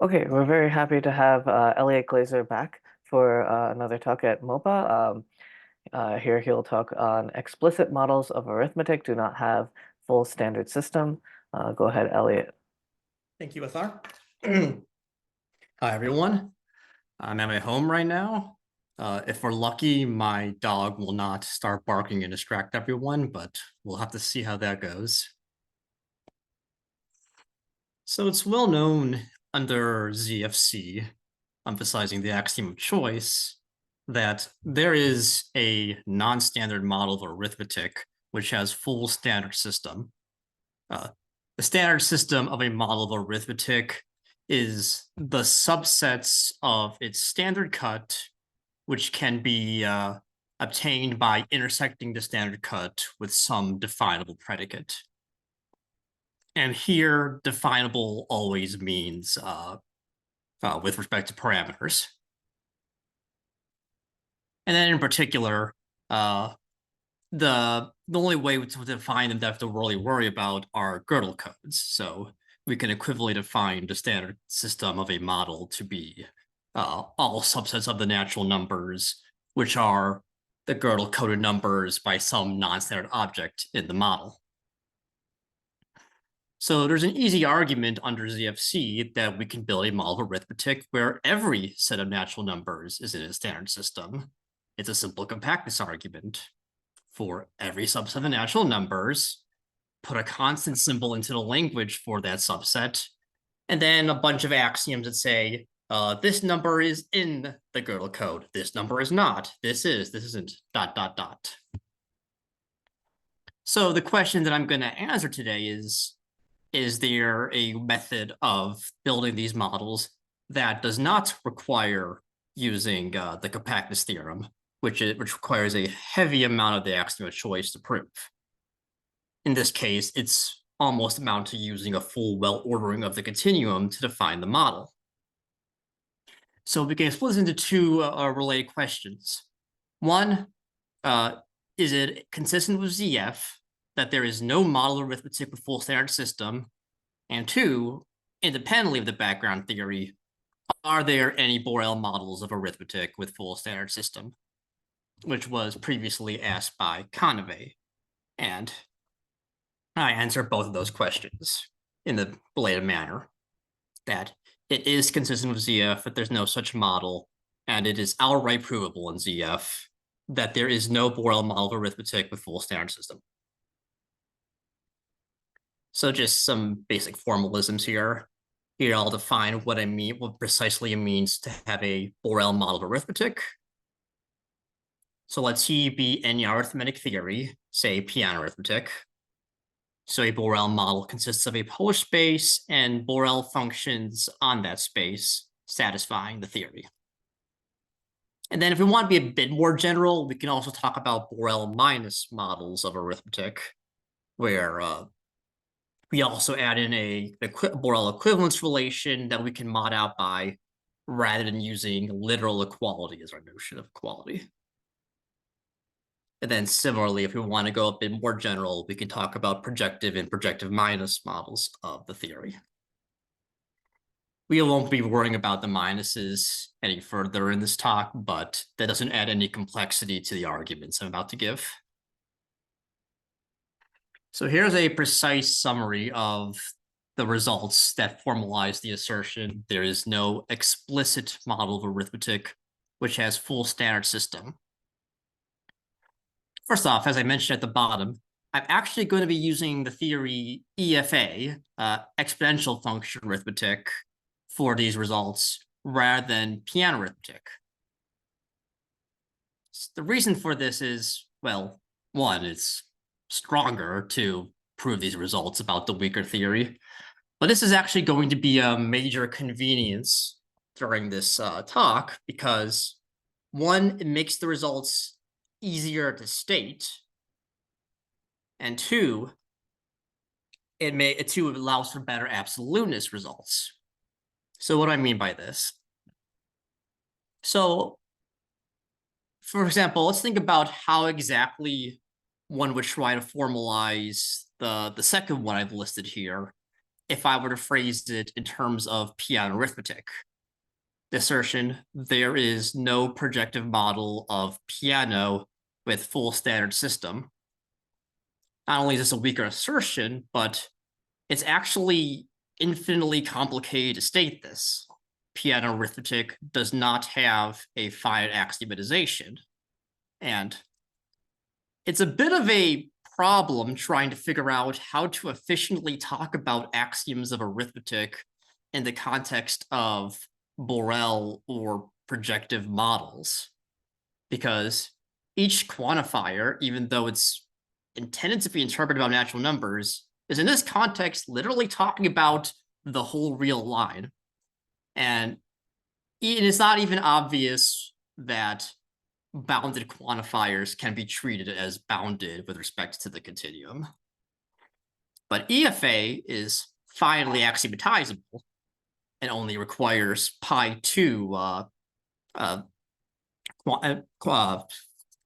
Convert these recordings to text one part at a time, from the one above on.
Okay, we're very happy to have Elliot Glazer back for another talk at MOPA. Here he'll talk on explicit models of arithmetic do not have full standard system. Go ahead, Elliot. Thank you, Athar. Hi, everyone. I'm at my home right now. If we're lucky, my dog will not start barking and distract everyone, but we'll have to see how that goes. So it's well known under ZFC, emphasizing the axiom of choice, that there is a non-standard model of arithmetic which has full standard system. The standard system of a model of arithmetic is the subsets of its standard cut, which can be obtained by intersecting the standard cut with some definable predicate. And here, definable always means with respect to parameters. And then in particular, the only way to define them that I have to really worry about are Gödel codes. So we can equivalently define the standard system of a model to be all subsets of the natural numbers, which are the Gödel coded numbers by some non-standard object in the model. So there's an easy argument under ZFC that we can build a model of arithmetic where every set of natural numbers is in a standard system. It's a simple compactness argument. For every subset of natural numbers, put a constant symbol into the language for that subset, and then a bunch of axioms that say, this number is in the Gödel code, this number is not, this isn't, ... So the question that I'm going to answer today is there a method of building these models that does not require using the compactness theorem, which requires a heavy amount of the axiom of choice to prove? In this case, it's almost amount to using a full well-ordering of the continuum to define the model. So we can split this into two related questions. One, is it consistent with ZF that there is no model of arithmetic with full standard system? And two, independently of the background theory, are there any Borel models of arithmetic with full standard system? Which was previously asked by Conway. And I answer both of those questions in the related manner, that it is consistent with ZF, that there's no such model, and it is outright provable in ZF that there is no Borel model of arithmetic with full standard system. So just some basic formalisms here. Here I'll define what I mean, what precisely it means to have a Borel model of arithmetic. So let C be any arithmetic theory, say Peano arithmetic. So a Borel model consists of a polar space and Borel functions on that space, satisfying the theory. And then if we want to be a bit more general, we can also talk about Borel minus models of arithmetic, where we also add in a Borel equivalence relation that we can mod out by, rather than using literal equality as our notion of equality. And then similarly, if we want to go a bit more general, we can talk about projective and projective minus models of the theory. We won't be worrying about the minuses any further in this talk, but that doesn't add any complexity to the arguments I'm about to give. So here's a precise summary of the results that formalize the assertion there is no explicit model of arithmetic which has full standard system. First off, as I mentioned at the bottom, I'm actually going to be using the theory EFA, exponential function arithmetic, for these results rather than Peano arithmetic. The reason for this is, well, one, it's stronger to prove these results about the weaker theory, but this is actually going to be a major convenience during this talk because, one, it makes the results easier to state, and two, it allows for better absoluteness results. So what do I mean by this? So, for example, let's think about how exactly one would try to formalize the second one I've listed here, if I were to phrase it in terms of Peano arithmetic. The assertion, there is no projective model of Peano with full standard system. Not only is this a weaker assertion, but it's actually infinitely complicated to state this. Peano arithmetic does not have a finite axiomatization. And it's a bit of a problem trying to figure out how to efficiently talk about axioms of arithmetic in the context of Borel or projective models. Because each quantifier, even though it's intended to be interpreted about natural numbers, is in this context literally talking about the whole real line. And it is not even obvious that bounded quantifiers can be treated as bounded with respect to the continuum. But EFA is finally axiomatizable and only requires pi2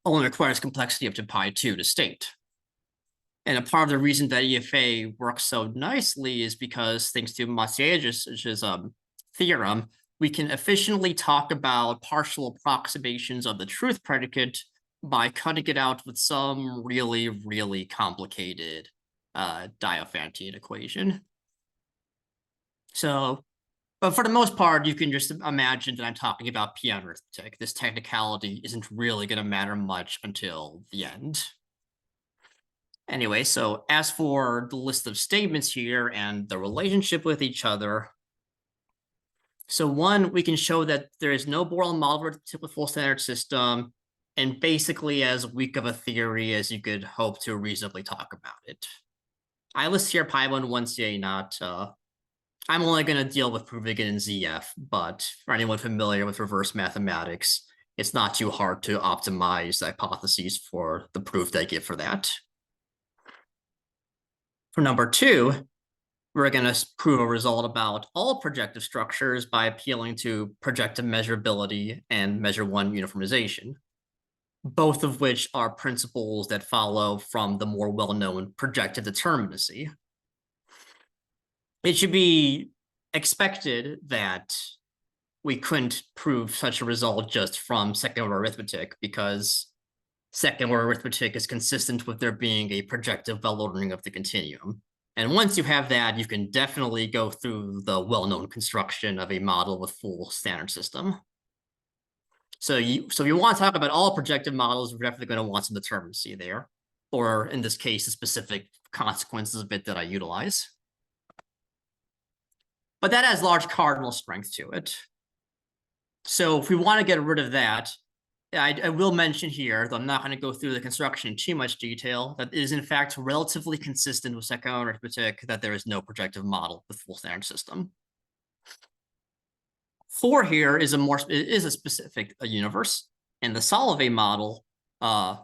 only requires complexity up to pi2 to state. And a part of the reason that EFA works so nicely is because, thanks to Maciej's theorem, we can efficiently talk about partial approximations of the truth predicate by cutting it out with some really, really complicated Diophantine equation. So, but for the most part, you can just imagine that I'm talking about Peano arithmetic. This technicality isn't really going to matter much until the end. Anyway, so as for the list of statements here and the relationship with each other, so one, we can show that there is no Borel model with full standard system, and basically as weak of a theory as you could hope to reasonably talk about it. I list here pi1, 1ca not. I'm only going to deal with proving it in ZF, but for anyone familiar with reverse mathematics, it's not too hard to optimize the hypotheses for the proof they give for that. For number two, we're going to prove a result about all projective structures by appealing to projective measurability and measure one uniformization, both of which are principles that follow from the more well-known projective determinacy. It should be expected that we couldn't prove such a result just from second-order arithmetic, because second-order arithmetic is consistent with there being a projective well-ordering of the continuum. And once you have that, you can definitely go through the well-known construction of a model with full standard system. So if you want to talk about all projective models, we're definitely going to want some determinacy there, or in this case, the specific consequences of it that I utilize. But that has large cardinal strength to it. So if we want to get rid of that, I will mention here, though I'm not going to go through the construction in too much detail, that it is in fact relatively consistent with second-order arithmetic that there is no projective model with full standard system. 4 here is a specific universe, and the Solvay model, it's a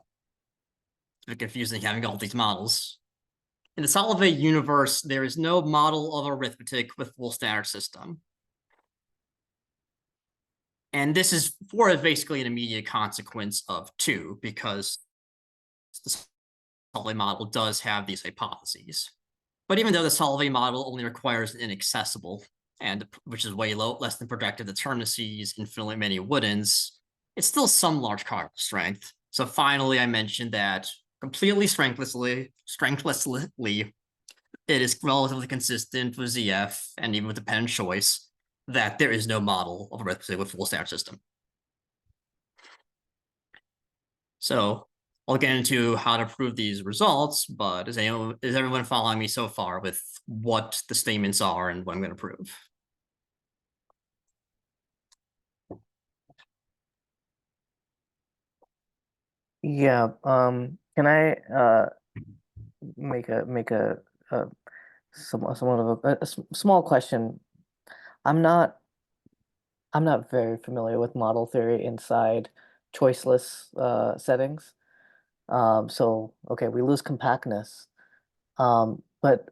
bit confusing having all these models. In the Solvay universe, there is no model of arithmetic with full standard system. And this is 4 is basically an immediate consequence of 2, because the Solvay model does have these hypotheses. But even though the Solvay model only requires an inaccessible, and which is way less than projective determinacies, infinitely many woulden's, it's still some large cardinal strength. So finally, I mentioned that completely strengthlessly, it is relatively consistent with ZF and even with dependent choice that there is no model of arithmetic with full standard system. So I'll get into how to prove these results, but is everyone following me so far with what the statements are and what I'm going to prove? Yeah. Can I make a somewhat of a small question? I'm not very familiar with model theory inside choiceless settings. So okay, we lose compactness. But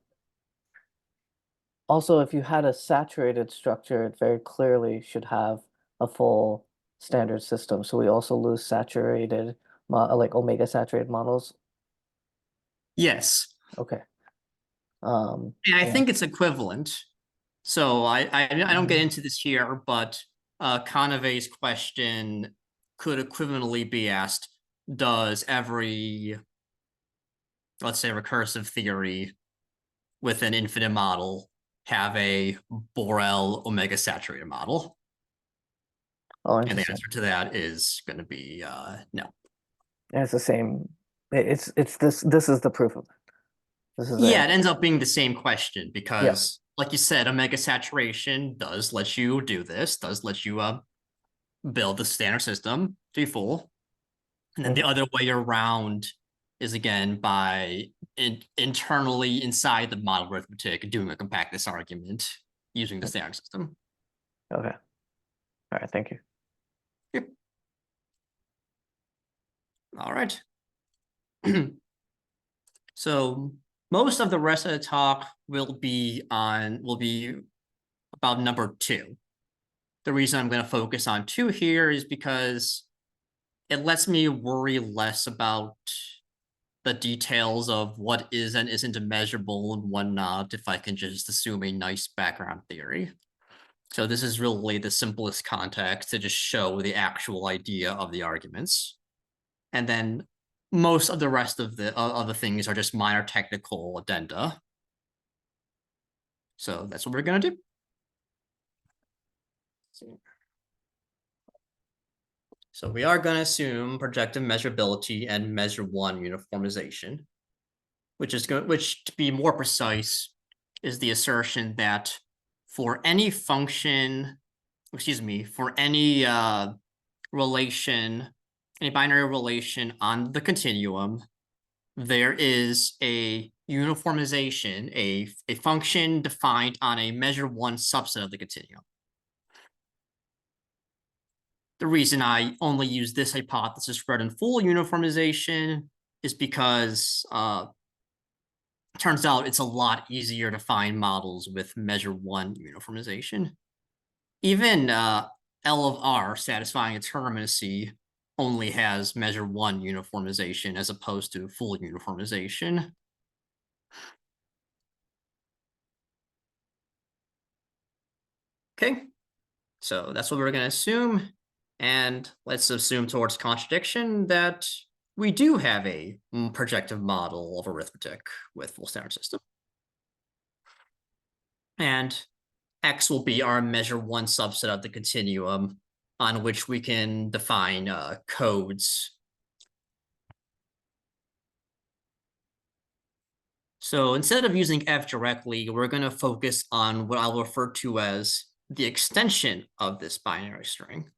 also, if you had a saturated structure, it very clearly should have a full standard system. So we also lose saturated, like omega saturated models. Yes. Okay. And I Yeah. think it's equivalent. So I don't get Mhm. into this here, but Conaway's question could equivalently be asked: does every, let's say, recursive theory with an infinite model have a Borel omega saturated model? Oh, And the interesting. answer to that is going to be no. Yeah, it's the same. It's this is the proof of it. This is the Yeah, it answer. ends up being the same question Yeah. because, like you said, omega saturation does let you do this, does let you build the standard system to be full. And then the Mhm. other way around is again by internally inside the model arithmetic doing a compactness argument using the standard system. Okay. All right. Thank you. Yep. All right. So most of the rest of the talk will be about number two. The reason I'm going to focus on two here is because it lets me worry less about the details of what is and isn't measurable and whatnot if I can just assume a nice background theory. So this is really the simplest context to just show the actual idea of the arguments. And then most of the rest of the things are just minor technical addenda. So that's what we're going to do. So we are going to assume projective measurability and measure one uniformization, which to be more precise is the assertion that for any function, excuse me, for any relation, any binary relation on the continuum, there is a uniformization, a function defined on a measure one subset of the continuum. The reason I only use this hypothesis rather than full uniformization is because it turns out it's a lot easier to find models with measure one uniformization. Even L of R satisfying determinacy only has measure one uniformization as opposed to full uniformization. Okay, so that's what we're going to assume. And let's assume towards contradiction that we do have a projective model of arithmetic with full standard system. And X will be our measure one subset of the continuum on which we can define codes. So instead of using F directly, we're going to focus on what I'll refer to as the extension of this binary string.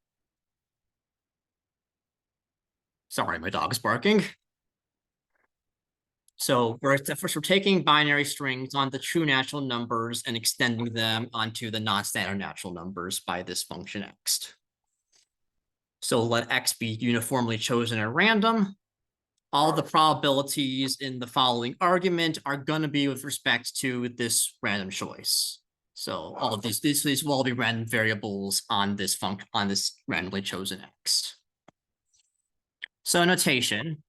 Sorry, my dog's barking. So we're taking binary strings on the true natural numbers and extending them onto the non-standard natural numbers by this function X. So let X be uniformly chosen at random. All the probabilities in the following argument are going to be with respect to this random choice. So all of these will all be random variables on this function, on this randomly chosen X. So notation.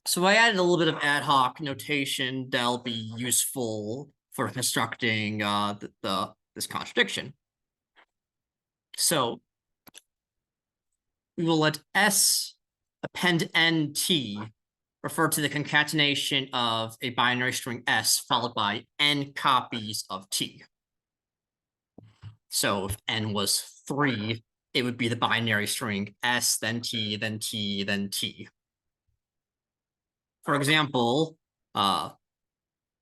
So I added a little bit of ad hoc notation that'll be useful for constructing this contradiction. So we will let S append NT refer to the concatenation of a binary string S followed by N copies of T. So if N was 3, it would be the binary string S, then T, then T, then T. For example,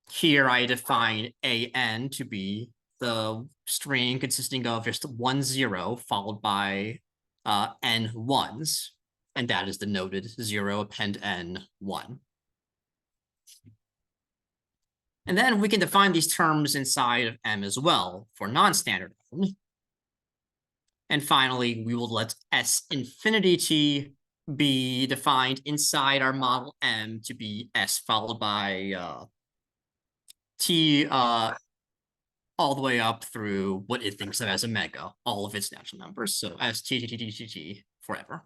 here I define AN to be the string consisting of just 1 0 followed by N ones, and that is denoted 0 append N 1. And then we can define these terms inside of M as well for non-standard M. And finally, we will let S infinity T be defined inside our model M to be S followed by T all the way up through what it thinks of as omega, all of its natural numbers. So S T T T T T T forever.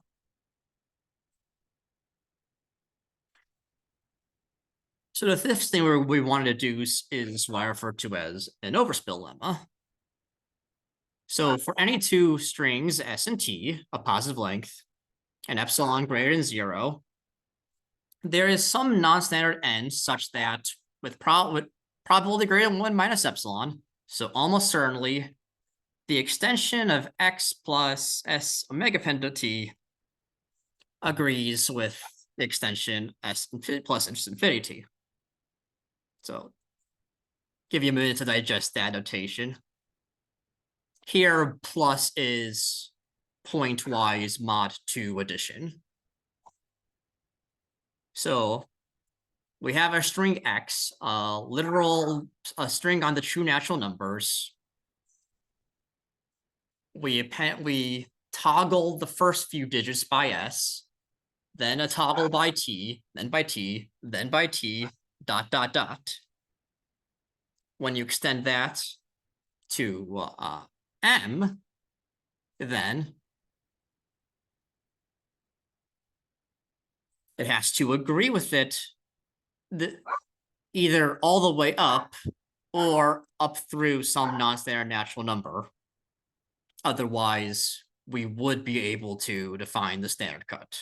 So the fifth thing we wanted to do is what I refer to as an overspill lemma. So for any two strings s and t of positive length and epsilon greater than 0, there is some non-standard n such that with probability greater than 1 minus epsilon, so almost certainly the extension of x plus s omega pen to t agrees with the extension s plus infinity t. So give you a minute to digest that notation. Here, plus is pointwise mod 2 addition. So we have our string x, a string on the true natural numbers. We toggle the first few digits by s, then a toggle by t, then by t, then by t, dot, dot, dot. When you extend that to m, then it has to agree with it either all the way up or up through some non-standard natural number. Otherwise, we would be able to define the standard cut.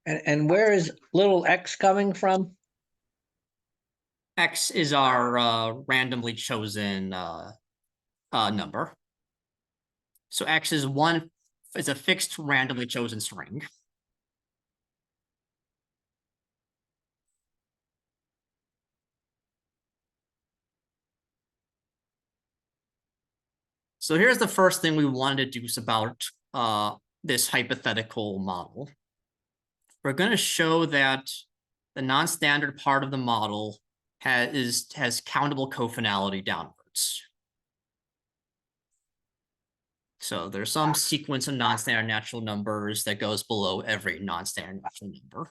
And where is little x coming from? X is our randomly chosen number. So X is a fixed randomly chosen string. So here's the first thing we wanted to do about this hypothetical model. We're going to show that the non-standard part of the model has countable cofinality downwards. So there's some sequence of non-standard natural numbers that goes below every non-standard natural number.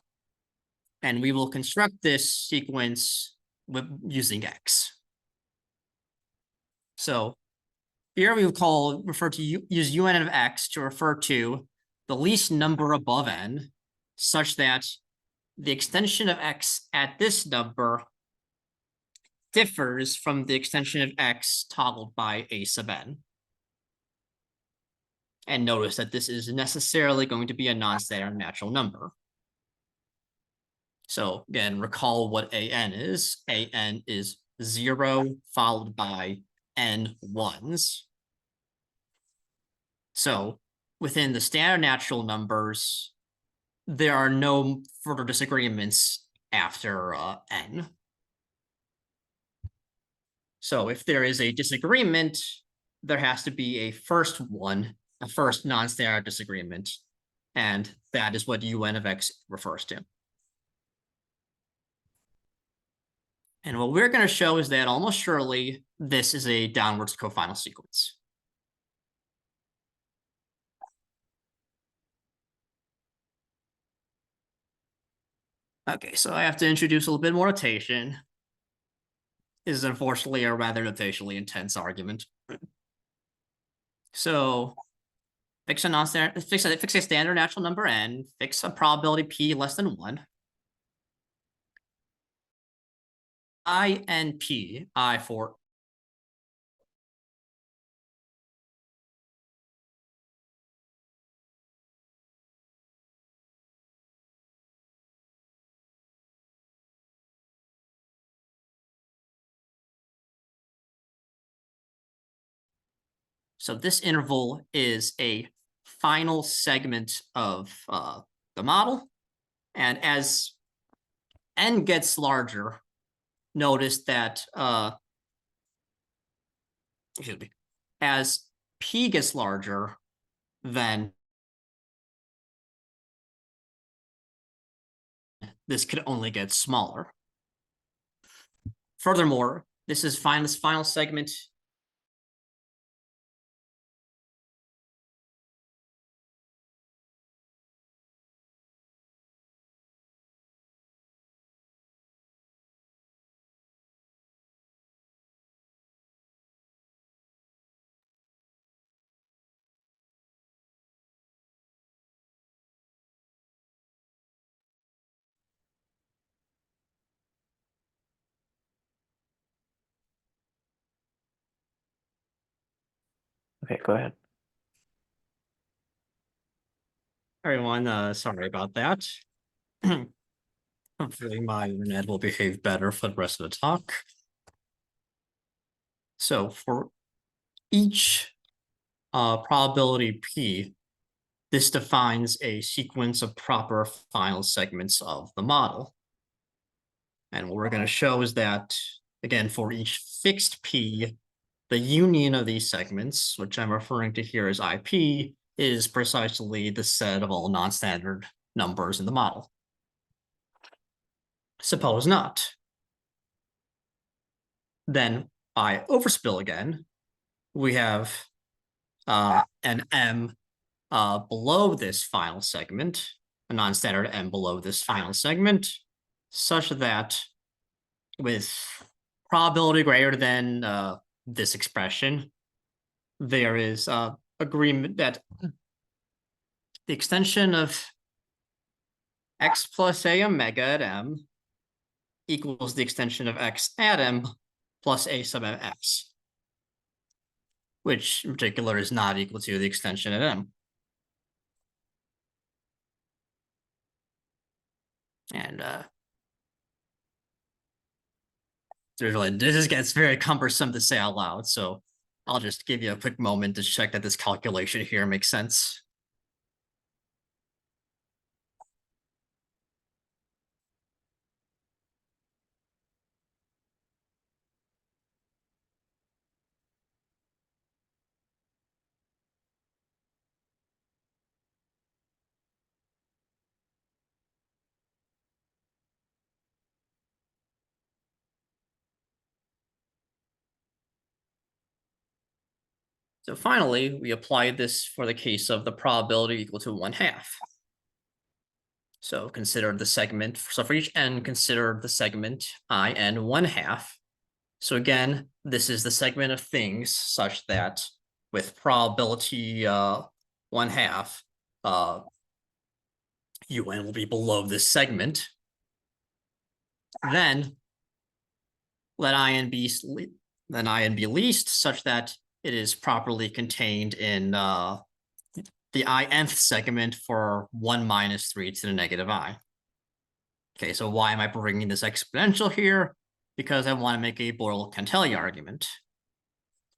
And we will construct this sequence using X. So here we will use un of X to refer to the least number above n, such that the extension of X at this number differs from the extension of X toggled by a sub n. And notice that this is necessarily going to be a non-standard natural number. So again, recall what an is. An is 0 followed by n ones. So within the standard natural numbers, there are no further disagreements after n. So if there is a disagreement, there has to be a first one, a first non-standard disagreement, and that is what un of x refers to. And what we're going to show is that almost surely this is a downwards cofinal sequence. Okay, so I have to introduce a little bit more notation. This is unfortunately a rather notationally intense argument. So fix a standard natural number n, fix a probability p less than 1. I and p, I for so this interval is a final segment of the model. And as n gets larger, notice that as p gets larger, then this could only get smaller. Furthermore, this final segment Okay, go ahead. Everyone, sorry about that. Hopefully my internet will behave better for the rest of the talk. So for each probability P, this defines a sequence of proper final segments of the model. And what we're going to show is that, again, for each fixed P, the union of these segments, which I'm referring to here as IP, is precisely the set of all non-standard numbers in the model. Suppose not. Then by overspill again, we have an M below this final segment, a non-standard M below this final segment, such that with probability greater than this expression, there is agreement that the extension of x plus a omega at M equals the extension of x at M plus a sub mx, which in particular is not equal to the extension at M. And this gets very cumbersome to say out loud, so I'll just give you a quick moment to check that this calculation here makes sense. So finally, we applied this for the case of the probability equal to 1/2. So consider the segment. So for each n, consider the segment I n 1/2. So again, this is the segment of things such that with probability 1/2, un will be below this segment. Then let in be least such that it is properly contained in the inth segment for 1 minus 3 to the negative I. Okay, so why am I bringing this exponential here? Because I want to make a Boyle-Cantelli argument.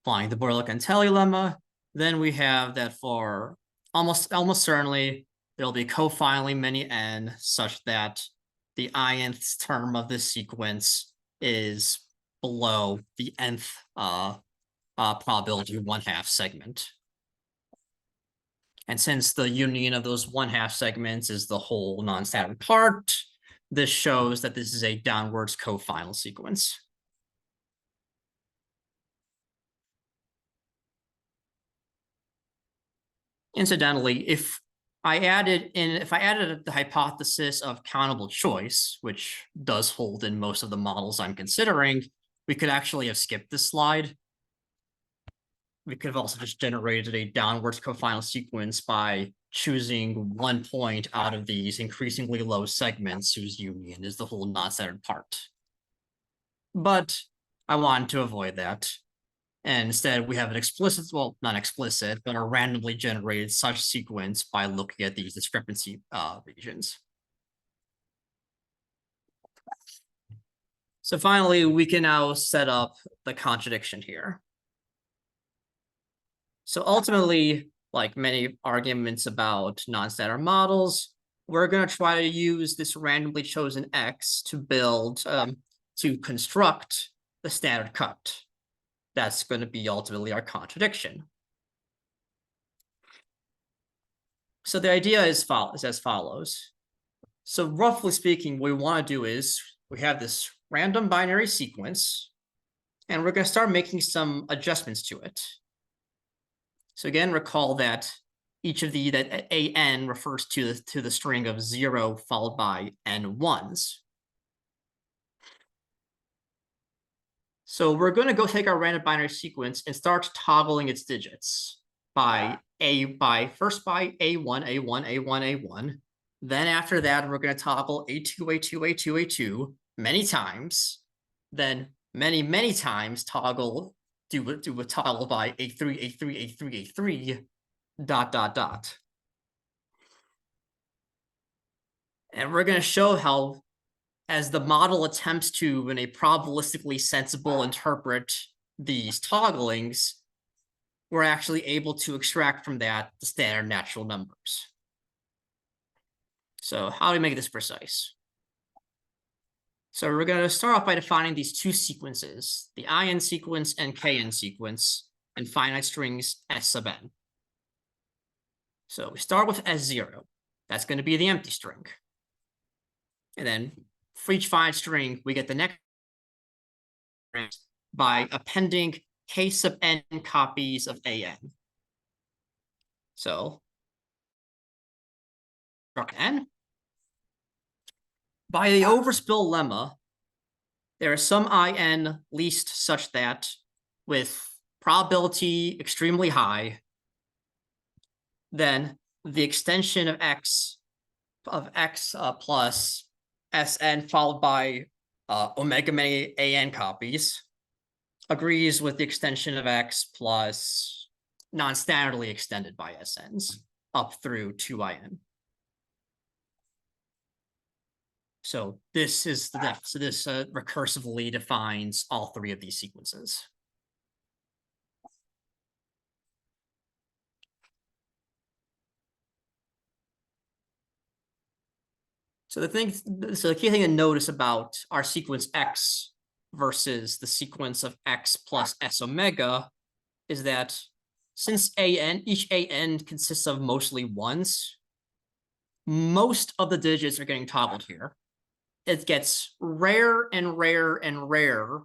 Applying the Boyle-Cantelli lemma, then we have that for almost certainly there will be cofiling many n such that the inth term of this sequence is below the nth probability 1/2 segment. And since the union of those 1/2 segments is the whole non-standard part, this shows that this is a downwards cofinal sequence. Incidentally, if I added the hypothesis of countable choice, which does hold in most of the models I'm considering, we could actually have skipped this slide. We could have also just generated a downwards cofinal sequence by choosing one point out of these increasingly low segments whose union is the whole non-standard part. But I wanted to avoid that. And instead, we have an explicit, well, not explicit, but a randomly generated such sequence by looking at these discrepancy regions. So finally, we can now set up the contradiction here. So ultimately, like many arguments about non-standard models, we're going to try to use this randomly chosen X to build, to construct the standard cut. That's going to be ultimately our contradiction. So the idea is as follows. So roughly speaking, what we want to do is we have this random binary sequence, and we're going to start making some adjustments to it. So again, recall that each of that an refers to the string of 0 followed by n ones. So we're going to go take our random binary sequence and start toggling its digits first by A1, A1, A1, A1. Then after that, we're going to toggle A2, A2, A2, A2 many times. Then many times toggle do a tile by A3, A3, A3, A3, dot, dot, dot. And we're going to show how, as the model attempts to, in a probabilistically sensible, interpret these togglings, we're actually able to extract from that the standard natural numbers. So how do we make this precise? So we're going to start off by defining these two sequences, the IN sequence and KN sequence, in finite strings S sub n. So we start with S0. That's going to be the empty string. And then for each finite string, we get the next by appending K sub n copies of AN. So n. By the overspill lemma, there is some IN least such that with probability extremely high, then the extension of x plus Sn followed by omega many AN copies agrees with the extension of x plus non-standardly extended by SNs up through 2IN. So this is the depth. So this recursively defines all three of these sequences. So the key thing to notice about our sequence X versus the sequence of X plus S omega is that since each AN consists of mostly ones, most of the digits are getting toggled here. It gets rare and rare and rare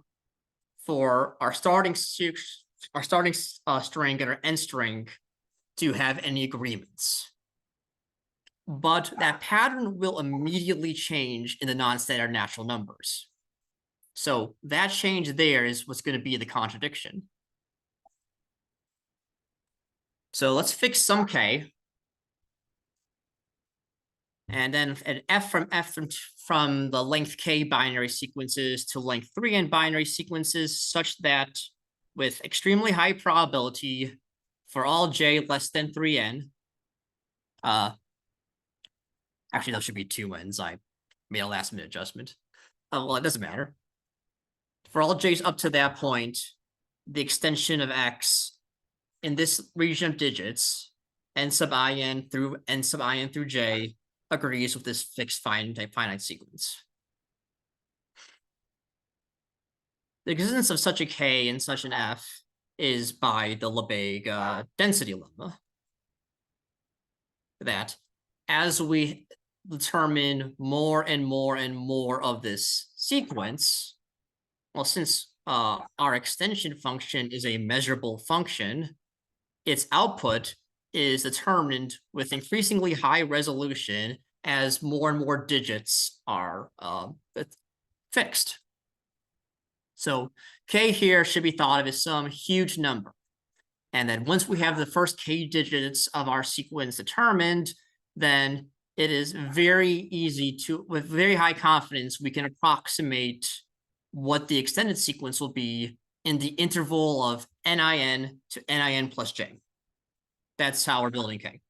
for our starting string and our end string to have any agreements. But that pattern will immediately change in the non-standard natural numbers. So that change there is what's going to be the contradiction. So let's fix some k. And then an f from the length k binary sequences to length 3n binary sequences, such that with extremely high probability for all j less than 3n, actually those should be 2n's. I made a last minute adjustment. Well, it doesn't matter. For all j's up to that point, the extension of x in this region of digits, n sub in through j, agrees with this fixed finite sequence. The existence of such a k and such an f is by the Lebesgue density lemma. That as we determine more and more and more of this sequence, well, since our extension function is a measurable function, its output is determined with increasingly high resolution as more and more digits are fixed. So k here should be thought of as some huge number. And then once we have the first k digits of our sequence determined, then it is very easy to, with very high confidence, we can approximate what the extended sequence will be in the interval of NIN to NIN plus j. That's how we're building k.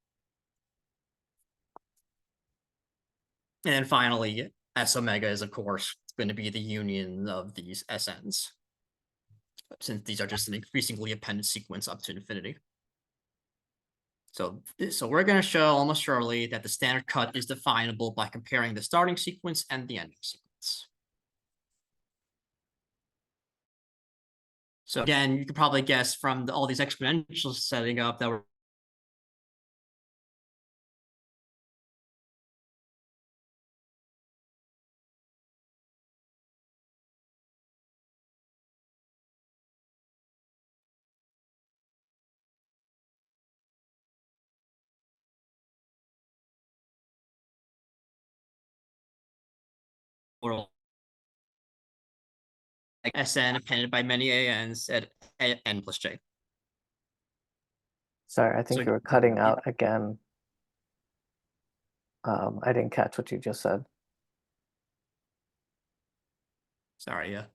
And then finally, S omega is, of course, going to be the union of these SNs, since these are just an increasingly appended sequence up to infinity. So we're going to show almost surely that the standard cut is definable by comparing the starting sequence and the ending sequence. So again, you can probably guess from all these exponentials setting up that we're Sn appended by many ANs at n plus j. Sorry, I think So you were cutting out again. I didn't catch what you just said. Sorry, yeah.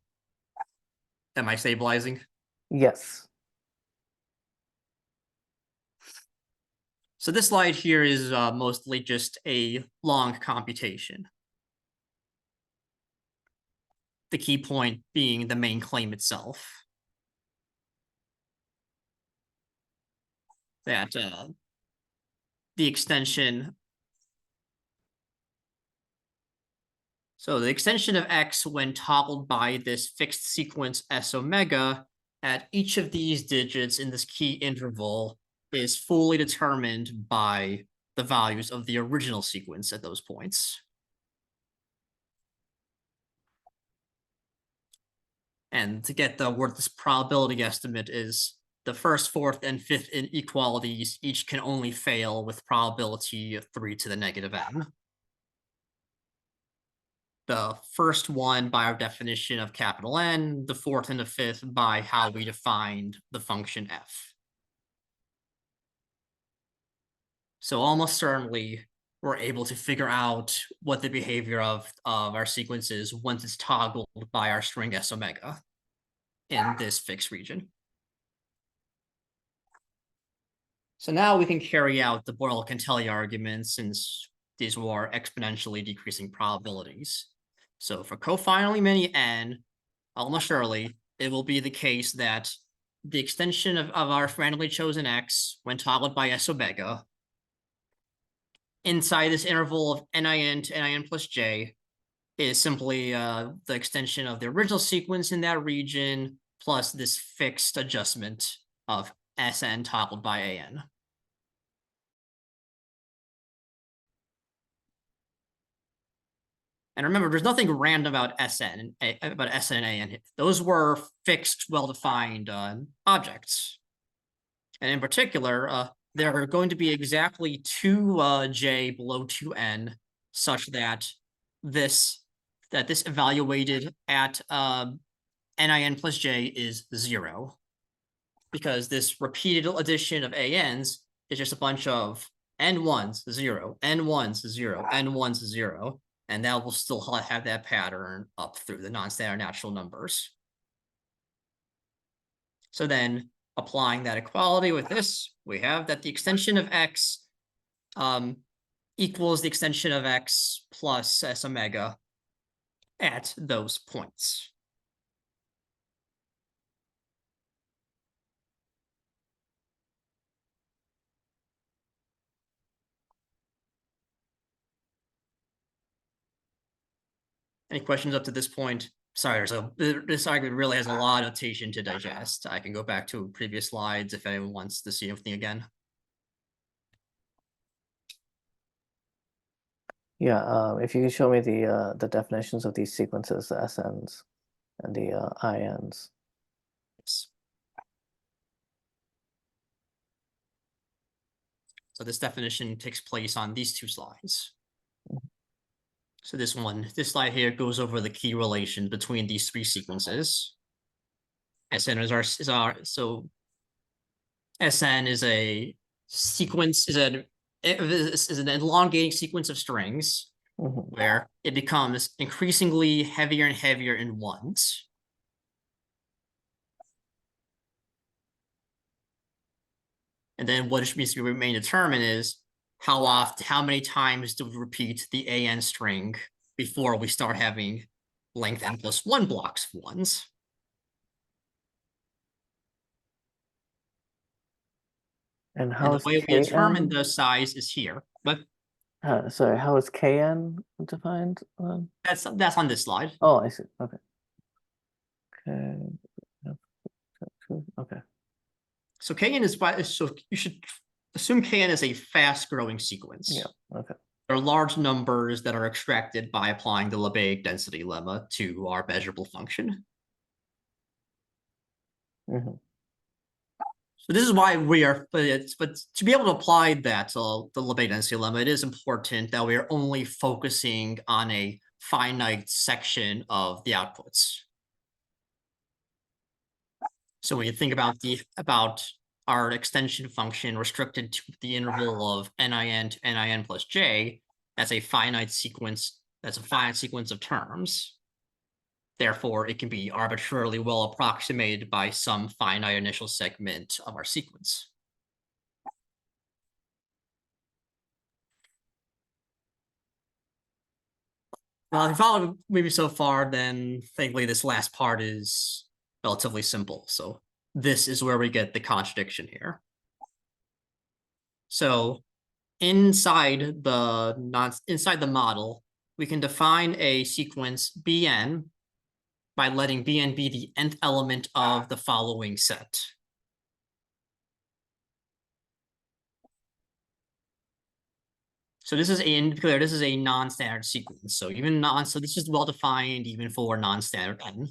Am I stabilizing? Yes. So this slide here is mostly just a long computation. The key point being the main claim itself. That the extension. So the extension of x when toggled by this fixed sequence s omega at each of these digits in this key interval is fully determined by the values of the original sequence at those points. And to get the word this probability estimate is the first, fourth, and fifth inequalities each can only fail with probability of 3 to the negative n. The first one by our definition of capital N, the fourth and the fifth by how we defined the function f. So almost certainly we're able to figure out what the behavior of our sequence is once it's toggled by our string s omega in this fixed region. So now we can carry out the Boyle-Cantelli argument since these were exponentially decreasing probabilities. So for cofinally many n, almost surely it will be the case that the extension of our randomly chosen x when toggled by s omega inside this interval of nin to nin plus j is simply the extension of the original sequence in that region plus this fixed adjustment of Sn toggled by An. And remember, there's nothing random about Sn and An. Those were fixed, well-defined objects. And in particular, there are going to be exactly 2 j below 2n, such that this evaluated at nin plus j is 0, because this repeated addition of ans is just a bunch of n1s 0, n1s 0, n1s 0, and that will still have that pattern up through the non-standard natural numbers. So then, applying that equality with this, we have that the extension of x equals the extension of x plus s omega at those points. Any questions up to this point? Sorry, this argument really has a lot of notation to digest. I can go back to previous slides if anyone wants to see everything again. Yeah, if you could show me the definitions of these sequences, the SNs and the INs. Yes. So this definition takes place on these 2 slides. So this slide here goes over the key relation between these 3 sequences. Sn is so Sn is a sequence, is an elongating sequence of strings where it becomes increasingly heavier and heavier in ones. And then what needs to remain determined is how many times do we repeat the an string before we start having length n plus 1 blocks of ones. And how is the way we determine Kn? the size is here. But sorry, how is Kn defined? that's on this slide. Oh, I see. Okay. Okay. So Kn is so you should assume Kn is a fast-growing sequence. Yeah. Okay. There are large numbers that are extracted by applying the Lebesgue density lemma to our measurable function. So this is why we are, but to be able to apply that the Lebesgue density lemma, it is important that we are only focusing on a finite section of the outputs. So when you think about our extension function restricted to the interval of nin to nin plus j, that's a finite sequence. That's a finite sequence of terms. Therefore, it can be arbitrarily well approximated by some finite initial segment of our sequence. Well, if you follow maybe so far, then thankfully this last part is relatively simple. So this is where we get the contradiction here. So inside the model, we can define a sequence Bn by letting Bn be the nth element of the following set. So this is a non-standard sequence. So so this is well defined even for non-standard n.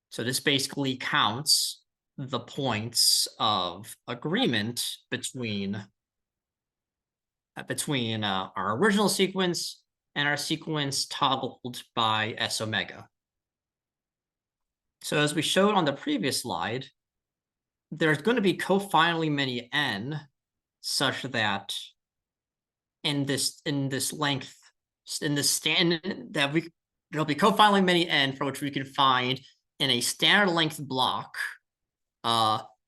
So this basically counts the points of agreement between our original sequence and our sequence toggled by S omega. So as we showed on the previous slide, there's going to be cofinally many n such that there'll be cofinally many n for which we can find in a standard length block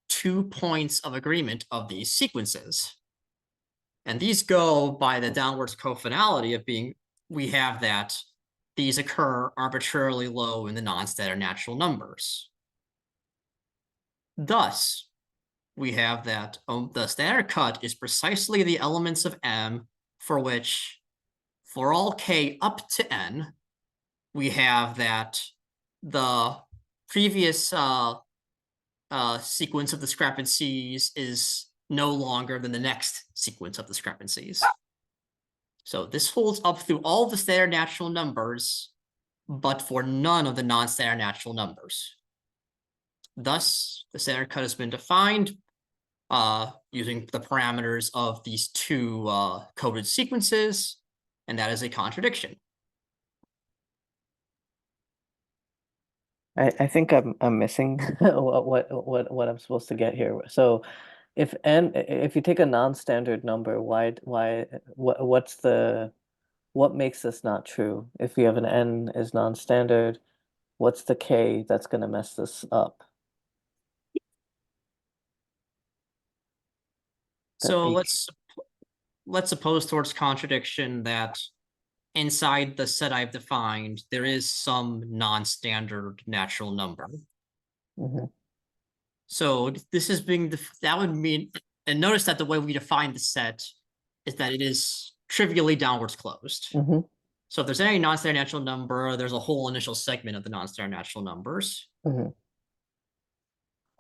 2 points of agreement of these sequences. And these go by the downwards cofinality of being, we have that these occur arbitrarily low in the non-standard natural numbers. Thus, we have that the standard cut is precisely the elements of M for which, for all k up to n, we have that the previous sequence of discrepancies is no longer than the next sequence of discrepancies. So this holds up through all the standard natural numbers, but for none of the non-standard natural numbers. Thus, the standard cut has been defined using the parameters of these two coded sequences, and that is a contradiction. I think I'm missing what I'm supposed to get here. So if you take a non-standard number, what makes this not true? If you have an n is non-standard, what's the k that's going to mess this up? So let's suppose towards contradiction that inside the set I've defined, there is some non-standard natural number. Mm-hmm. So this is that would mean, and notice that the way we define the set is that it is trivially downwards closed. Mm-hmm. So if there's any non-standard natural number, there's a whole initial segment of the non-standard natural numbers. Mm-hmm.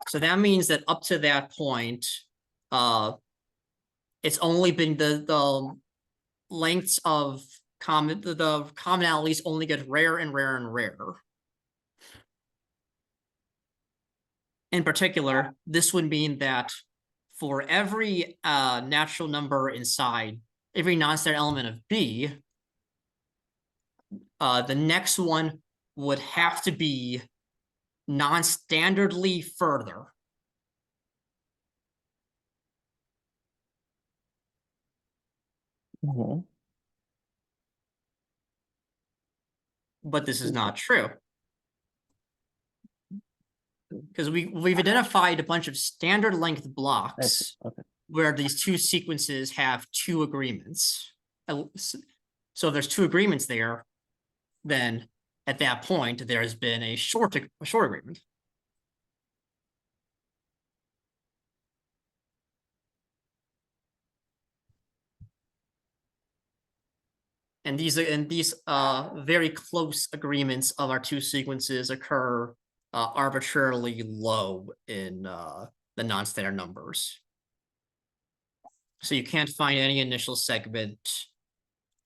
So that means that up to that point, it's only been the lengths of the commonalities only get rarer and rarer and rarer. In particular, this would mean that for every natural number inside every non-standard element of B, the next one would have to be non-standardly further. Mm-hmm. But this is not true. Because we've identified a bunch of standard length blocks where these two sequences have two agreements. So if there's two agreements there, then at that point there has been a short agreement. And these very close agreements of our two sequences occur arbitrarily low in the non-standard numbers. So you can't find any initial segment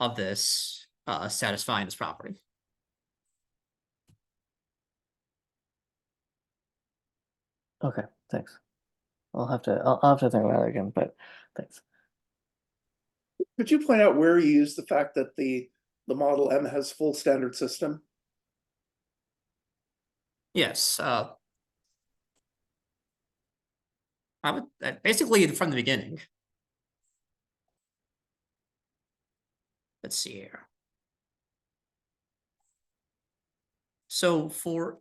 of this satisfying this property. Okay, thanks. I'll have to think about it again, but thanks. Could you point out where you use the fact that the model M has full standard system? Yes. I would basically from the beginning. Let's see here. So for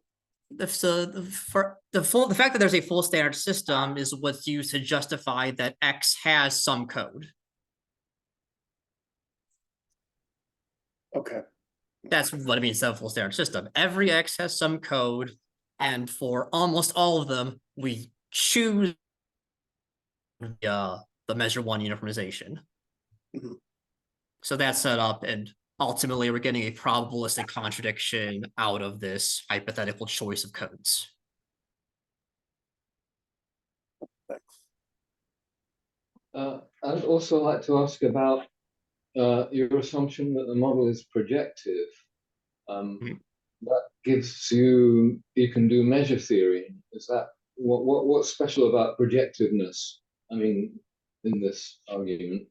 the fact that there's a full standard system is what's used to justify that X has some code. Okay. That's what it means to have a full standard system. Every X has some code, and for almost all of them, we choose the measure one uniformization. Mhm. So that's set up, and ultimately we're getting a probabilistic contradiction out of this hypothetical choice of codes. Thanks. I'd also like to ask about your assumption that the model is projective. Mhm. That gives you can do measure theory. Is that what's special about projectiveness? I mean, in this argument.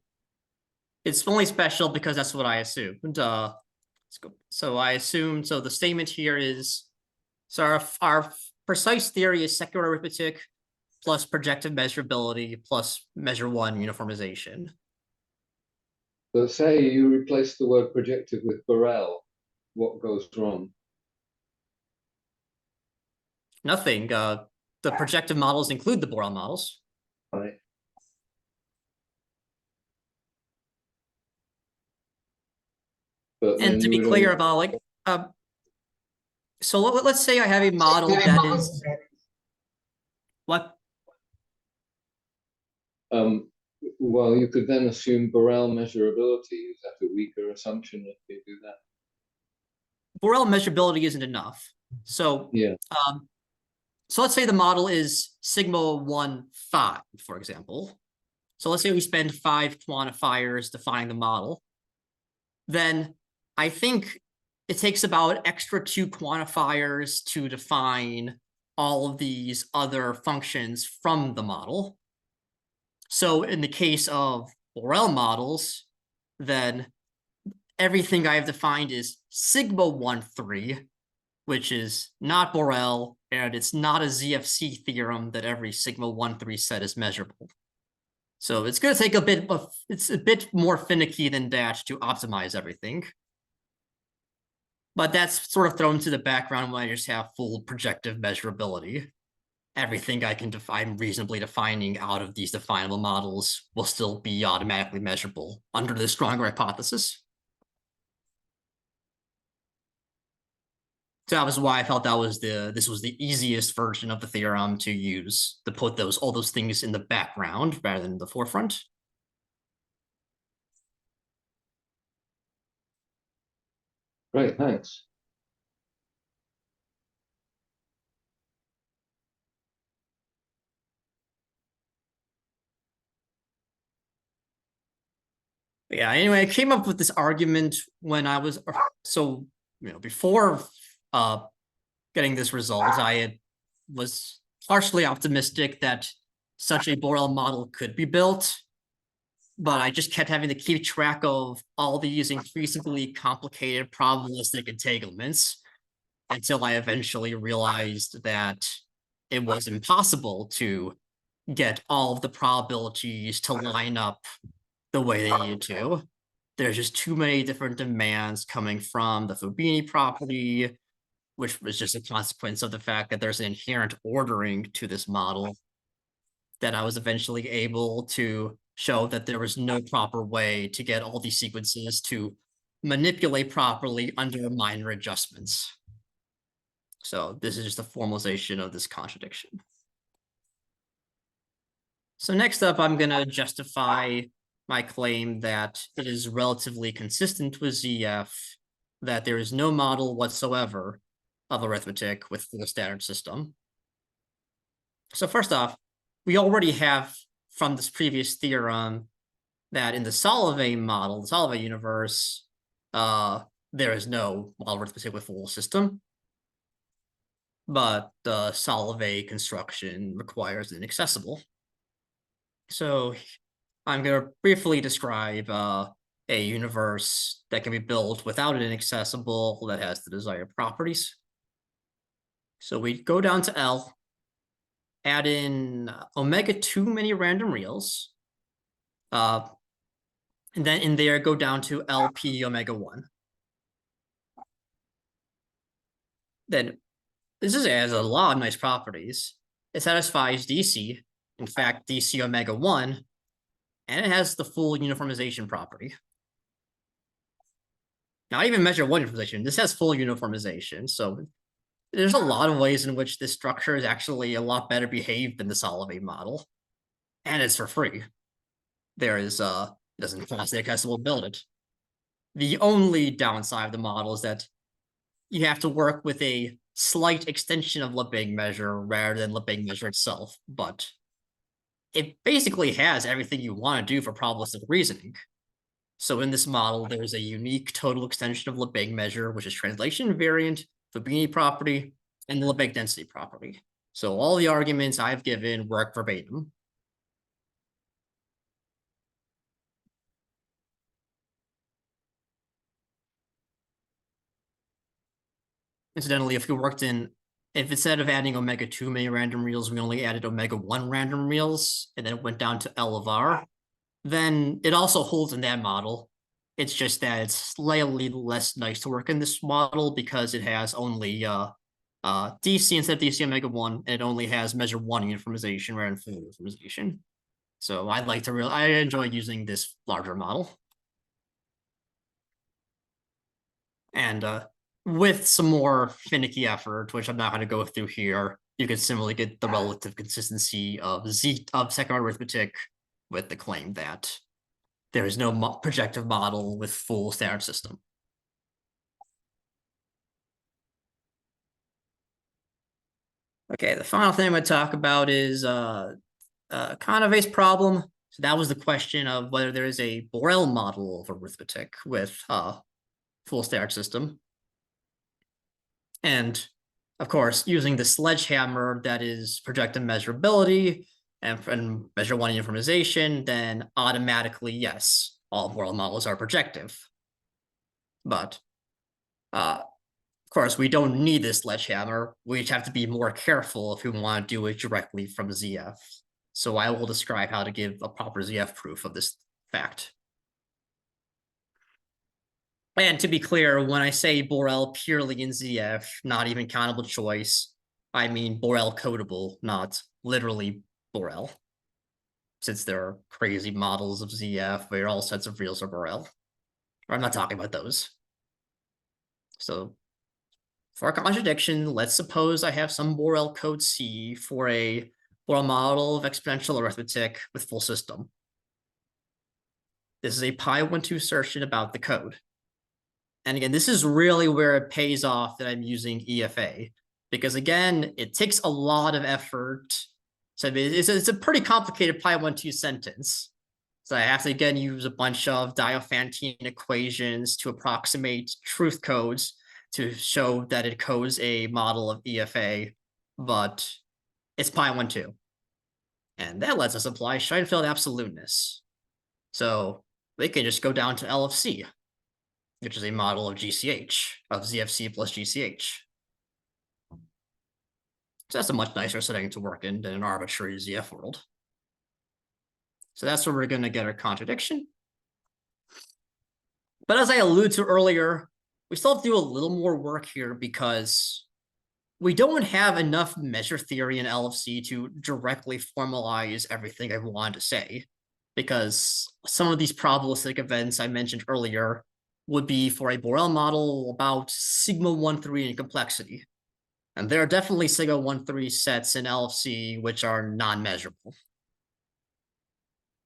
It's only special because that's what I assumed. Let's go. So I assumed, so the statement here is, so our precise theory is secular arithmetic plus projective measurability plus measure one uniformization. So say you replace the word projective with Borel, what goes wrong? Nothing. The projective models include the Borel models. Right. But And to be clear about like, so let's say I have a model that is what? Well, you could then assume Borel measurability. Is that a weaker assumption if you do that? Borel measurability isn't enough. So Yeah. So let's say the model is sigma 1, 5, for example. So let's say we spend 5 quantifiers defining the model. Then I think it takes about extra 2 quantifiers to define all of these other functions from the model. So in the case of Borel models, then everything I have defined is sigma 1, 3, which is not Borel, and it's not a ZFC theorem that every sigma 1, 3 set is measurable. So it's going to take it's a bit more finicky than that to optimize everything. But that's sort of thrown to the background when I just have full projective measurability. Everything I can define reasonably defining out of these definable models will still be automatically measurable under the stronger hypothesis. So that was why I felt this was the easiest version of the theorem to use, to put all those things in the background rather than the forefront. Great, thanks. Yeah, anyway, I came up with this argument when I was, so, before getting this result, was partially optimistic that such a Borel model could be built, but I just kept having to keep track of all these increasingly complicated probabilistic entanglements until I eventually realized that it was impossible to get all of the probabilities to line up the way they needed to. There's just too many different demands coming from the Fubini property, which was just a consequence of the fact that there's an inherent ordering to this model, that I was eventually able to show that there was no proper way to get all these sequences to manipulate properly under minor adjustments. So this is just a formalization of this contradiction. So next up, I'm going to justify my claim that it is relatively consistent with ZF that there is no model whatsoever of arithmetic with the standard system. So first off, we already have from this previous theorem that in the Solvay model, the Solvay universe, there is no model arithmetic with full system. But the Solvay construction requires an inaccessible. So I'm going to briefly describe a universe that can be built without an inaccessible that has the desired properties. So we go down to L, add in omega 2 many random reals, and then in there go down to LP omega 1. then this has a lot of nice properties. It satisfies DC, in fact, DC omega 1, and it has the full uniformization property. Not even measure 1 uniformization, this has full uniformization. So there's a lot of ways in which this structure is actually a lot better behaved than the Solivay model. And it's for free. There is it doesn't cost the accessible to build it. The only downside of the model is that you have to work with a slight extension of Lebesgue measure rather than Lebesgue measure itself, but it basically has everything you want to do for probabilistic reasoning. So in this model, there's a unique total extension of Lebesgue measure, which is translation invariant, Fabini property, and the Lebesgue density property. So all the arguments I've given work verbatim. Incidentally, if instead of adding omega 2 many random reals, we only added omega 1 random reals, and then it went down to L of R, then it also holds in that model. It's just that it's slightly less nice to work in this model because it has only DC instead of DC omega 1, and it only has measure 1 uniformization rather than full uniformization. So I enjoy using this larger model. And with some more finicky effort, which I'm not going to go through here, you can similarly get the relative consistency of second-order arithmetic with the claim that there is no projective model with full standard system. Okay, the final thing I'm going to talk about is Conaway's problem. So that was the question of whether there is a Borel model of arithmetic with full standard system. And of course, using the sledgehammer that is projective measurability and measure 1 uniformization, then automatically, yes, all Borel models are projective. But of course, we don't need this sledgehammer. We just have to be more careful if we want to do it directly from ZF. So I will describe how to give a proper ZF proof of this fact. And to be clear, when I say Borel purely in ZF, not even countable choice, I mean Borel codable, not literally Borel. Since there are crazy models of ZF where all sets of reals are Borel. Or I'm not talking about those. So for a contradiction, let's suppose I have some Borel code C for a Borel model of exponential arithmetic with full system. This is a pi12 assertion about the code. And again, this is really where it pays off that I'm using EFA, because again, it takes a lot of effort. So it's a pretty complicated pi12 sentence. So I have to, again, use a bunch of Diophantine equations to approximate truth codes to show that it codes a model of EFA, but it's pi12. And that lets us apply Scheinfeld absoluteness. So we can just go down to L of C, which is a model of GCH, of ZFC plus GCH. So that's a much nicer setting to work in than an arbitrary ZF world. So that's where we're going to get our contradiction. But as I alluded to earlier, we still have to do a little more work here because we don't have enough measure theory in L of C to directly formalize everything I wanted to say, because some of these probabilistic events I mentioned earlier would be for a Borel model about sigma 1,3 in complexity. And there are definitely sigma 1,3 sets in L of C which are non-measurable.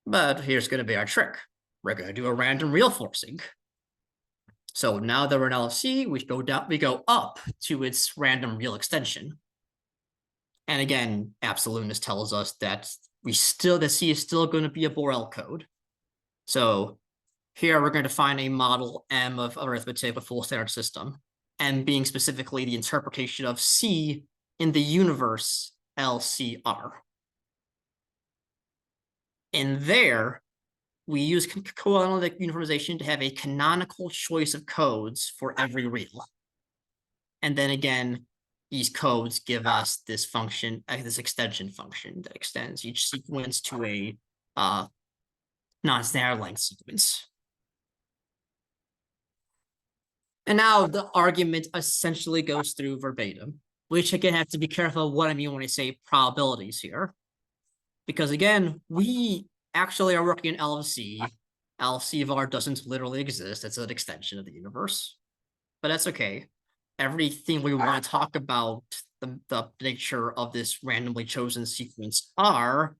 But here's going to be our trick. We're going to do a random real forcing. So now that we're in L of C, we go up to its random real extension. And again, absoluteness tells us that the C is still going to be a Borel code. So here we're going to find a model M of arithmetic with full standard system, M being specifically the interpretation of C in the universe LCR. In there, we use coanalytic uniformization to have a canonical choice of codes for every real. And then again, these codes give us this function, this extension function that extends each sequence to a non-standard length sequence. And now the argument essentially goes through verbatim, which again, I have to be careful of what I mean when I say probabilities here. Because again, we actually are working in LFC. LFC var doesn't literally exist. It's an extension of the universe. But that's okay. Everything we want to talk about, the nature of this randomly chosen sequence R,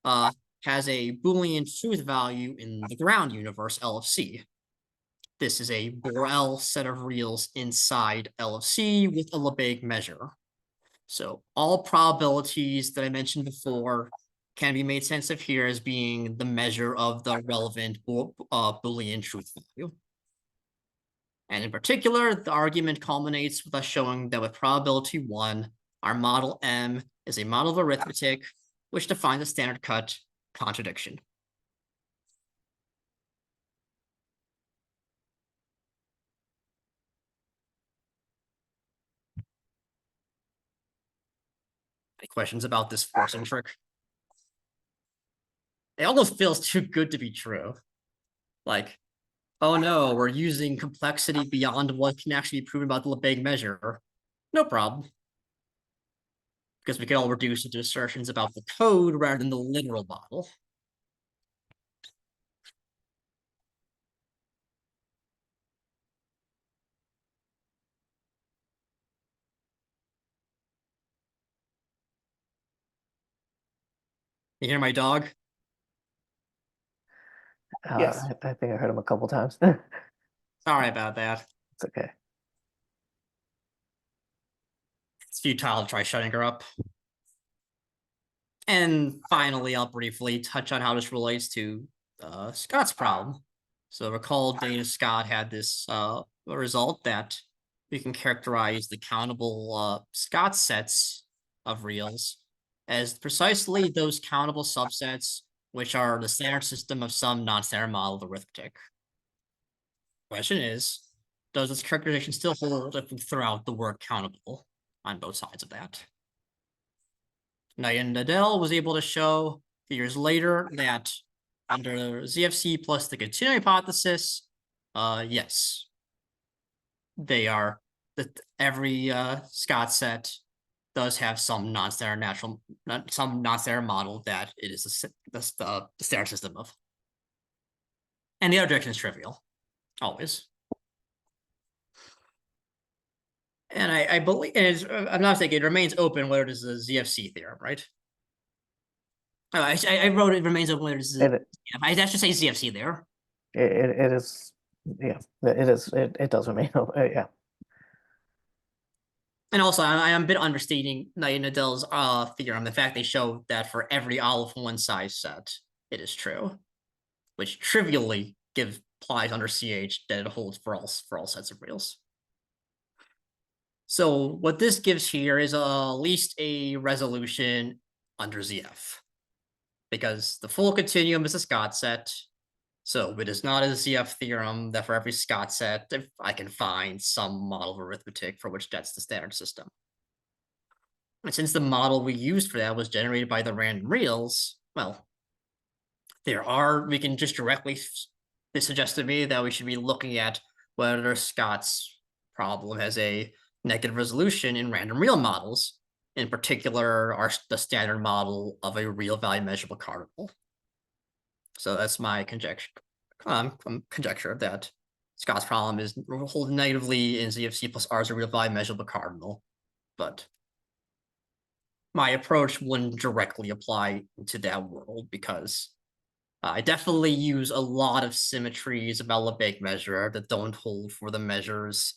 has a Boolean truth value in the ground universe LFC. This is a Borel set of reals inside LFC with a Lebesgue measure. So all probabilities that I mentioned before can be made sense of here as being the measure of the relevant Boolean truth value. And in particular, the argument culminates with us showing that with probability 1, our model M is a model of arithmetic, which defines a standard cut contradiction. Any questions about this forcing trick? It almost feels too good to be true. Like, oh no, we're using complexity beyond what can actually be proven about the Lebesgue measure. No problem. Because we can all reduce it to assertions about the code rather than the literal model. You hear my dog? Yes. I think I heard him a couple times. Sorry about that. It's okay. It's futile to try shutting her up. And finally, I'll briefly touch on how this relates to Scott's problem. So recall Dana Scott had this result that we can characterize the countable Scott sets of reals as precisely those countable subsets which are the standard system of some non-standard model of arithmetic. Question is, does this characterization still hold if we throw out the word countable on both sides of that? Knight and Nadell was able to show a few years later that under ZFC plus the continuum hypothesis, yes, they are that every Scott set does have some non-standard model that it is the standard system of. And the other direction is trivial, always. And I believe, and I'm not mistaken, it remains open whether this is a ZFC theorem, right? I wrote it remains open whether this is. I should say ZFC there. It is, yeah, it is. It does remain. Yeah. And also, I am a bit understating Knight and Nadell's theorem. The fact they show that for every olive one size set, it is true, which trivially implies under CH that it holds for all sets of reals. So what this gives here is at least a resolution under ZF, because the full continuum is a Scott set. So it is not a ZF theorem that for every Scott set, if I can find some model of arithmetic for which that's the standard system. And since the model we used for that was generated by the random reals, well, we can just directly, this suggests to me that we should be looking at whether Scott's problem has a negative resolution in random real models, in particular, the standard model of a real value measurable cardinal. So that's my conjecture. Conjecture that Scott's problem is held negatively in ZFC plus R as a real value measurable cardinal, but my approach wouldn't directly apply to that world because I definitely use a lot of symmetries about Lebesgue measure that don't hold for the measures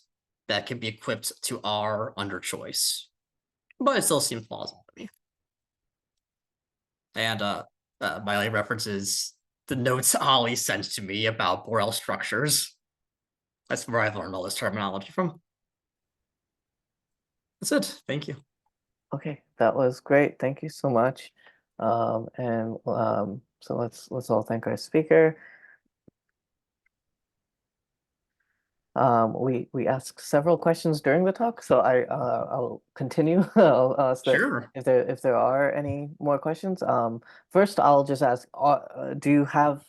that can be equipped to R under choice, but it still seems plausible to me. And my reference is the notes Ollie sent to me about Borel structures. That's where I've learned all this terminology from. That's it. Thank you. Okay, that was great. Thank you so much. So let's all thank our speaker. We asked several questions during the talk, so I'll continue. Sure. If there are any more questions. First I'll just ask, do you have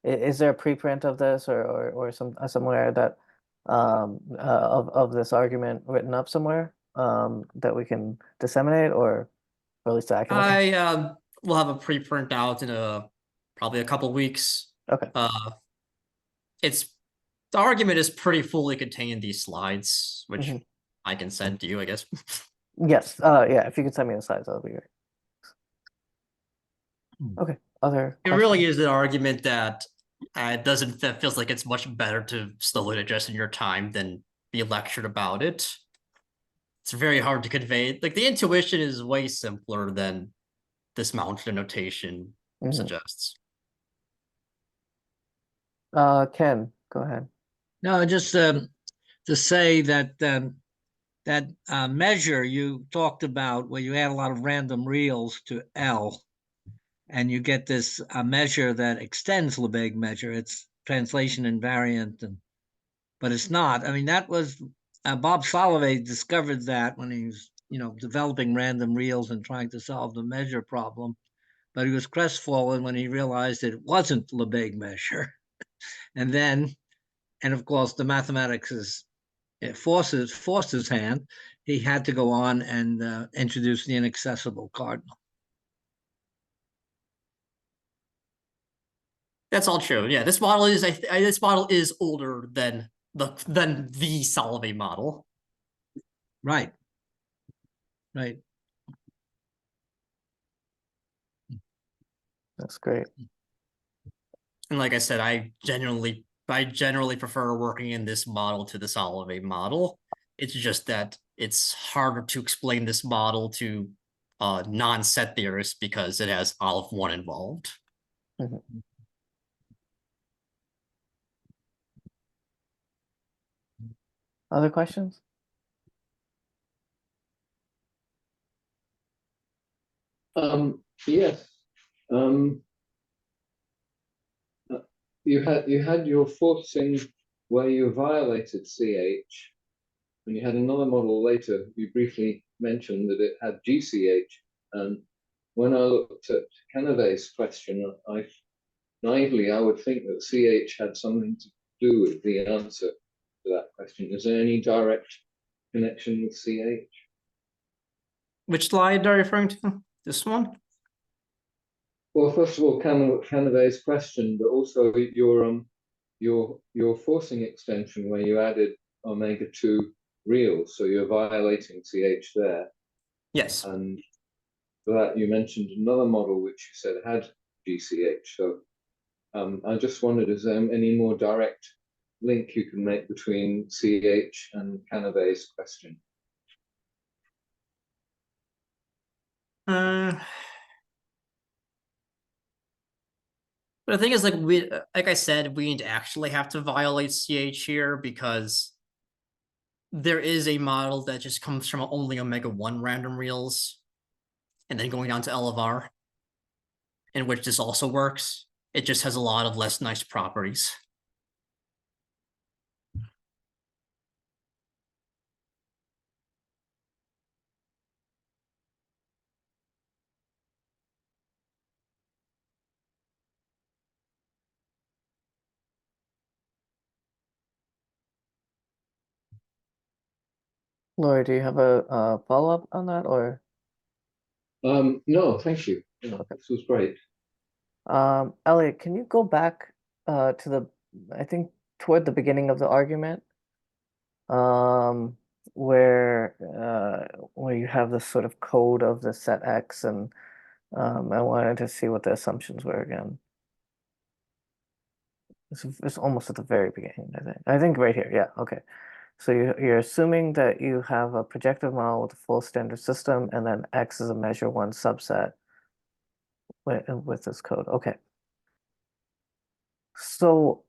is there a preprint of this or somewhere that of this argument written up somewhere that we can disseminate, or at least that I can look at? I will have a preprint out in probably a couple weeks. Okay. It's the argument is pretty fully contained in these slides, which Mhm. I can send to you, I guess. Yes. Yeah. If you could send me the slides, that would be great. Okay. Other It questions? really is an argument that that feels like it's much better to slowly digest in your time than be lectured about it. It's very hard to convey. Like the intuition is way simpler than this mounted notation Mhm. suggests. Ken, go ahead. No, just to say that that measure you talked about, where you add a lot of random reals to L, and you get this measure that extends Lebesgue measure. It's translation invariant, but it's not. I mean, that was Bob Solovay discovered that when he was, developing random reals and trying to solve the measure problem. But he was crestfallen when he realized it wasn't Lebesgue measure. And of course, the mathematics forced his hand. He had to go on and introduce the inaccessible cardinal. That's all true. Yeah, this model is older than the Solovay model. Right. Right. That's great. And like I said, I generally prefer working in this model to the Solovay model. It's just that it's harder to explain this model to non-set theorists because it has all of one involved. Mhm. Other questions? Yes. You had your forcing where you violated CH, and you had another model later. You briefly mentioned that it had GCH, and when I looked at Canave's question, naively I would think that CH had something to do with the answer to that question. Is there any direct connection with CH? Which slide are you referring to? This one? Well, first of all, Canave's question, but also your forcing extension where you added omega-2 reals, so you're violating CH there. Yes. And for that, you mentioned another model which you said had GCH. So I just wondered, is there any more direct link you can make between CH and Canave's question? But the thing is, like I said, we actually have to violate CH here because there is a model that just comes from only omega-1 random reals, and then going down to L of R, in which this also works. It just has a lot of less nice properties. Lori, do you have a follow-up on that, or? No, thank you. Okay. This was great. Elliot, can you go back to I think toward the beginning of the argument, where you have this sort of code of the set X, and I wanted to see what the assumptions were again. It's almost at the very beginning, I think. I think right here, yeah, okay. So you're assuming that you have a projective model with a full standard system, and then X is a measure one subset with this code. Okay. So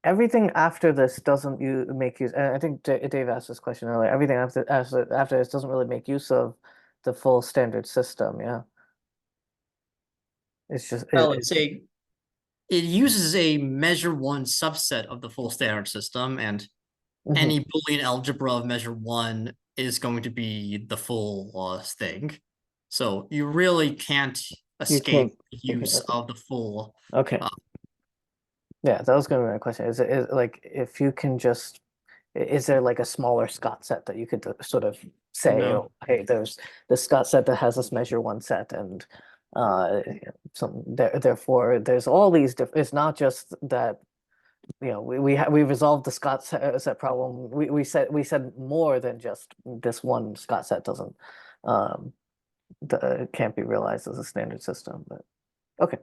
everything after this doesn't make use. And I think Dave asked this question earlier. Everything after this doesn't really make use of the full standard system. Yeah. It's just Well, it uses a measure one subset of the full standard system, and Mhm. any Boolean algebra of measure one is going to be the full thing. So you really can't escape the use okay. of the full Okay. Yeah, that was gonna be my question. Is like if you can just is there like a smaller Scott set that you could sort of say, No. oh, hey, there's this Scott set that has this measure one set and some therefore there's all these different, it's not just that we resolved the Scott set problem. We said more than just this one Scott set doesn't um can't be realized as a standard system, but okay.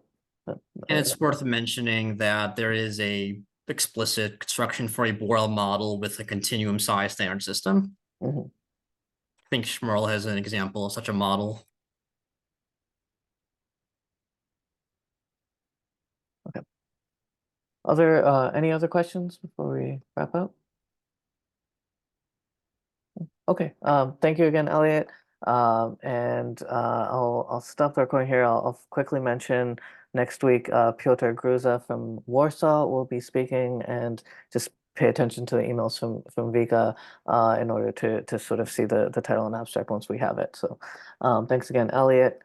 And it's worth mentioning that there is a explicit construction for a Borel model with a continuum size standard system. Mhm. I think Schmerl has an example of such a model. Any other questions before we wrap up? Okay, thank you again, Elliot. And I'll stop the recording here. I'll quickly mention next week Piotr Gruza from Warsaw will be speaking, and just pay attention to the emails from Vika in order to sort of see the title and abstract once we have it. So thanks again, Elliot.